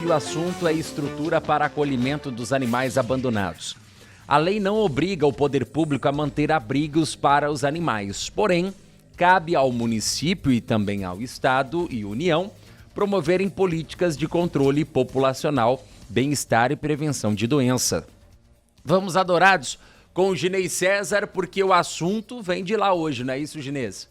o assunto é estrutura para acolhimento dos animais abandonados. A lei não obriga o poder público a manter abrigos para os animais, porém, cabe ao município e também ao Estado e União promoverem políticas de controle populacional, bem-estar e prevenção de doença. Vamos a Dourados com o Ginês César, porque o assunto vem de lá hoje, não é isso, Ginês?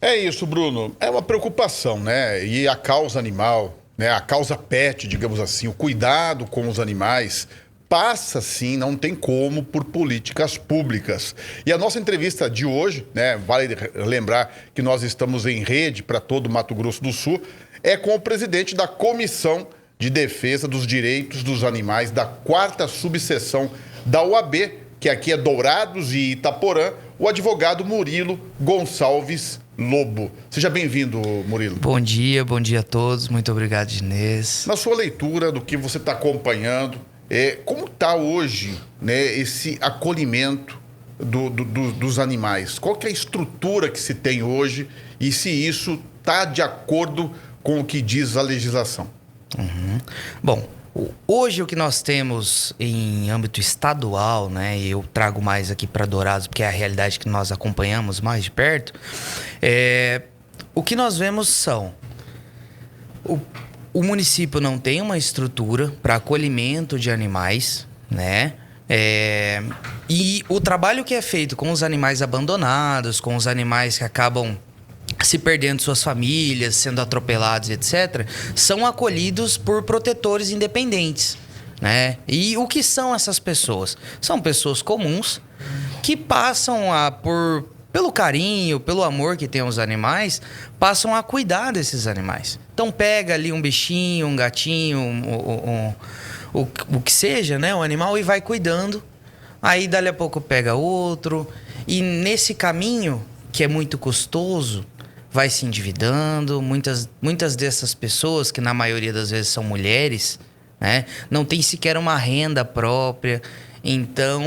É isso, Bruno. É uma preocupação, né? E a causa animal, né? A causa pet, digamos assim, o cuidado com os animais passa, sim, não tem como, por políticas públicas. E a nossa entrevista de hoje, né? Vale lembrar que nós estamos em rede para todo o Mato Grosso do Sul, é com o presidente da Comissão de Defesa dos Direitos dos Animais da 4ª Subseção da OAB, que aqui é Dourados e Itaporã, o advogado Murilo Gonçalves Lobo. Seja bem-vindo, Murilo. Bom dia a todos. Muito obrigado, Inês. Na sua leitura do que você está acompanhando, como está hoje, né, esse acolhimento dos animais? Qual que é a estrutura que se tem hoje e se isso está de acordo com o que diz a legislação? Bom, hoje o que nós temos em âmbito estadual, né, e eu trago mais aqui para Dourados, porque é a realidade que nós acompanhamos mais de perto, o que nós vemos são... O município não tem uma estrutura para acolhimento de animais, né? E o trabalho que é feito com os animais abandonados, com os animais que acabam se perdendo suas famílias, sendo atropelados, etc., são acolhidos por protetores independentes, né? E o que são essas pessoas? São pessoas comuns que passam pelo carinho, pelo amor que tem os animais, passam a cuidar desses animais. Então pega ali um bichinho, um gatinho, o que seja, né? Um animal, e vai cuidando. Aí dali a pouco pega outro. E nesse caminho, que é muito custoso, vai se endividando. Muitas dessas pessoas, que na maioria das vezes são mulheres, né, não tem sequer uma renda própria. Então,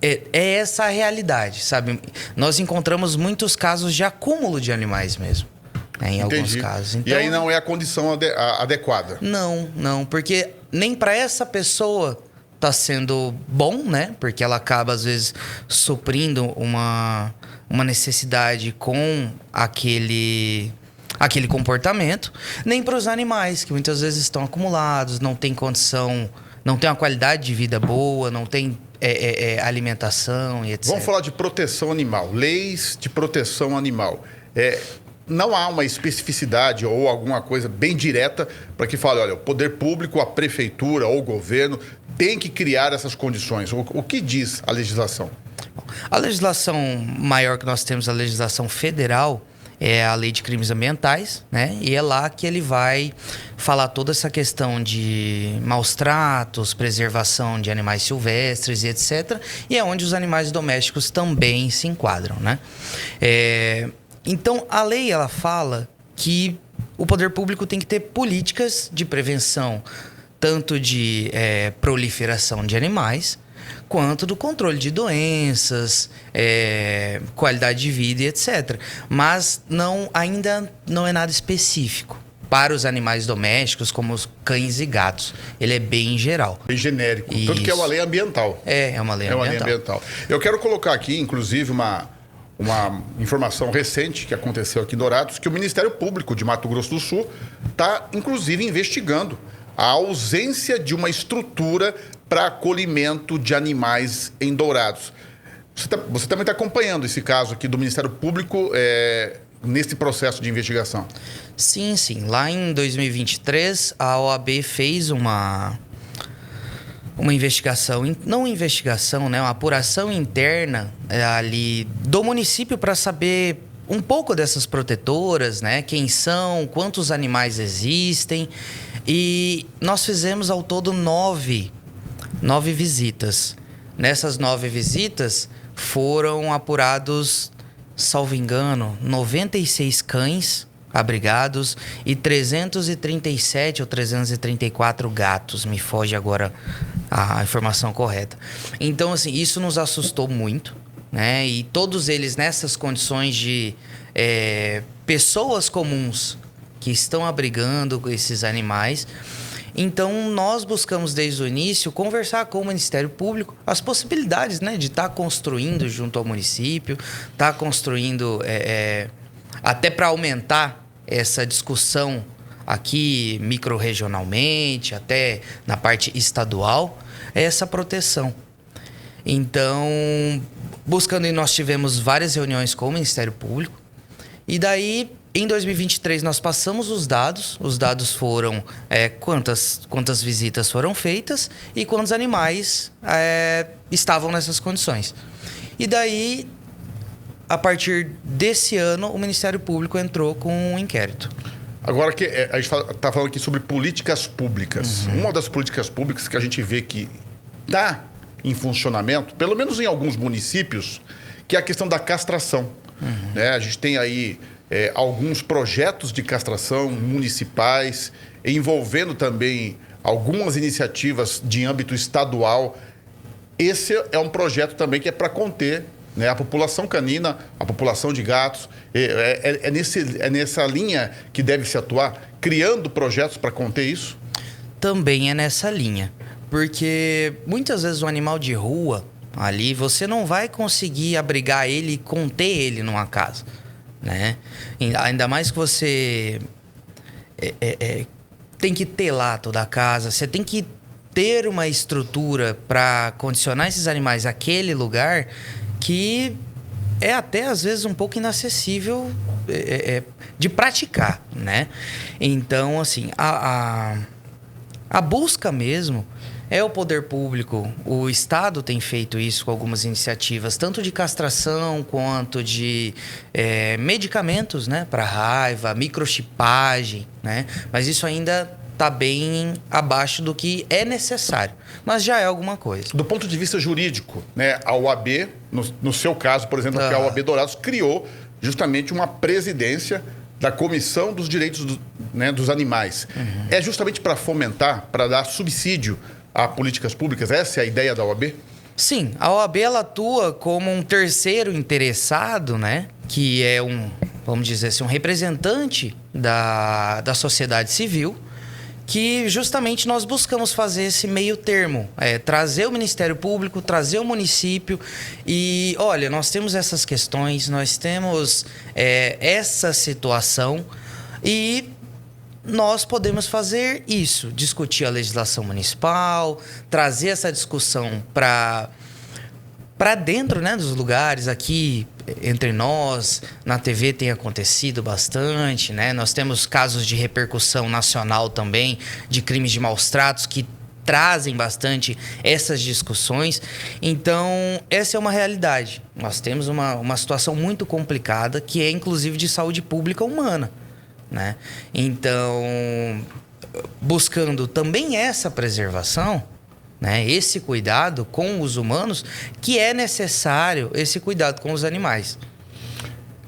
é essa a realidade, sabe? Nós encontramos muitos casos de acúmulo de animais mesmo, né, em alguns casos. Então, e aí não é a condição adequada? Não, porque nem para essa pessoa tá sendo bom, né? Porque ela acaba, às vezes, suprindo uma necessidade com aquele comportamento, nem para os animais, que muitas vezes estão acumulados, não tem condição, não tem uma qualidade de vida boa, não tem alimentação e etc. Vamos falar de proteção animal, leis de proteção animal. Não há uma especificidade ou alguma coisa bem direta para que fale, olha, o poder público, a prefeitura ou o governo tem que criar essas condições. O que diz a legislação? A legislação maior que nós temos, a legislação federal, é a Lei de Crimes Ambientais, né? E é lá que ele vai falar toda essa questão de maus tratos, preservação de animais silvestres e etc. E é onde os animais domésticos também se enquadram, né? Então, a lei, ela fala que o poder público tem que ter políticas de prevenção, tanto de proliferação de animais, quanto do controle de doenças, qualidade de vida e etc. Mas ainda não é nada específico para os animais domésticos, como os cães e gatos. Ele é bem geral. Bem genérico. Isso. Tanto que é uma lei ambiental. É uma lei ambiental. Eu quero colocar aqui, inclusive, uma informação recente que aconteceu aqui em Dourados, que o Ministério Público de Mato Grosso do Sul está, inclusive, investigando a ausência de uma estrutura para acolhimento de animais em Dourados. Você também está acompanhando esse caso aqui do Ministério Público nesse processo de investigação? Sim. Lá em 2023, a OAB fez uma investigação, não investigação, né? Uma apuração interna ali do município para saber um pouco dessas protetoras, né? Quem são, quantos animais existem. E nós fizemos ao todo 9 visitas. Nessas 9 visitas foram apurados, salvo engano, 96 cães abrigados e 337 ou 334 gatos. Me foge agora a informação correta. Então, assim, isso nos assustou muito, né? E todos eles nessas condições de pessoas comuns que estão abrigando esses animais. Então, nós buscamos desde o início conversar com o Ministério Público as possibilidades, né, de estar construindo junto ao município, estar construindo até para aumentar essa discussão aqui microrregionalmente, até na parte estadual, essa proteção. Então, buscando, nós tivemos várias reuniões com o Ministério Público e daí, em 2023, nós passamos os dados foram quantas visitas foram feitas e quantos animais estavam nessas condições. E daí, a partir desse ano, o Ministério Público entrou com um inquérito. Agora que a gente está falando aqui sobre políticas públicas. Uma das políticas públicas que a gente vê que está em funcionamento, pelo menos em alguns municípios, que é a questão da castração. Né? A gente tem aí alguns projetos de castração municipais, envolvendo também algumas iniciativas de âmbito estadual. Esse é um projeto também que é para conter, né, a população canina, a população de gatos. É nessa linha que deve se atuar, criando projetos para conter isso? Também é nessa linha. Porque muitas vezes o animal de rua, ali, você não vai conseguir abrigar ele e conter ele numa casa, né? Ainda mais que você tem que telar toda a casa, você tem que ter uma estrutura para condicionar esses animais àquele lugar que é até às vezes um pouco inacessível de praticar, né? Então, assim, a busca mesmo é o poder público. O Estado tem feito isso com algumas iniciativas, tanto de castração quanto de medicamentos, né, para raiva, microchipagem, né? Mas isso ainda está bem abaixo do que é necessário, mas já é alguma coisa. Do ponto de vista jurídico, né, a OAB, no seu caso, por exemplo, que a OAB Dourados criou justamente uma presidência da Comissão dos Direitos dos Animais. É justamente para fomentar, para dar subsídio a políticas públicas? Essa é a ideia da OAB? Sim, a OAB ela atua como um terceiro interessado, né, que é vamos dizer assim, um representante da sociedade civil, que justamente nós buscamos fazer esse meio termo, trazer o Ministério Público, trazer o município e, olha, nós temos essas questões, nós temos essa situação e nós podemos fazer isso, discutir a legislação municipal, trazer essa discussão para dentro, né, dos lugares aqui entre nós. Na TV tem acontecido bastante, né? Nós temos casos de repercussão nacional também, de crimes de maus tratos que trazem bastante essas discussões. Então, essa é uma realidade. Nós temos uma situação muito complicada, que é inclusive de saúde pública humana, né? Então, buscando também essa preservação, né, esse cuidado com os humanos, que é necessário esse cuidado com os animais.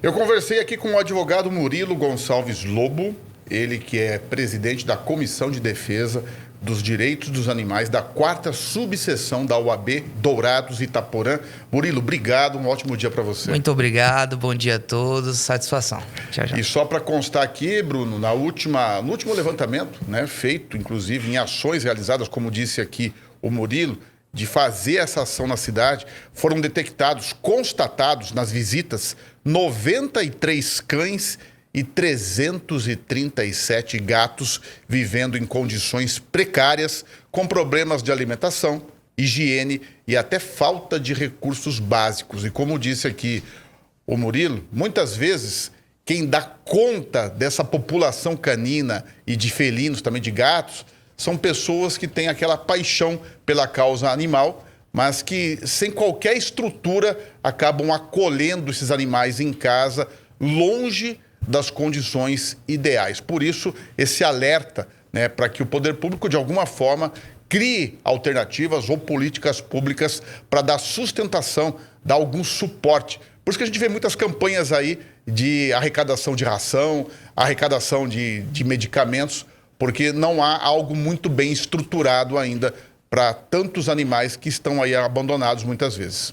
Eu conversei aqui com o advogado Murilo Gonçalves Lobo, ele que é presidente da Comissão de Defesa dos Direitos dos Animais da 4ª subseção da OAB Dourados Itaporã. Murilo, obrigado, um ótimo dia para você. Muito obrigado, bom dia a todos, satisfação. Tchau, tchau. E só para constar aqui, Bruno, no último levantamento, né, feito inclusive em ações realizadas, como disse aqui o Murilo, de fazer essa ação na cidade, foram detectados, constatados nas visitas, 93 cães e 337 gatos vivendo em condições precárias, com problemas de alimentação, higiene e até falta de recursos básicos. E como disse aqui o Murilo, muitas vezes quem dá conta dessa população canina e de felinos, também de gatos, são pessoas que têm aquela paixão pela causa animal, mas que sem qualquer estrutura acabam acolhendo esses animais em casa, longe das condições ideais. Por isso, esse alerta, né, para que o poder público, de alguma forma, crie alternativas ou políticas públicas para dar sustentação, dar algum suporte. Por isso que a gente vê muitas campanhas aí de arrecadação de ração, arrecadação de medicamentos, porque não há algo muito bem estruturado ainda para tantos animais que estão aí abandonados muitas vezes.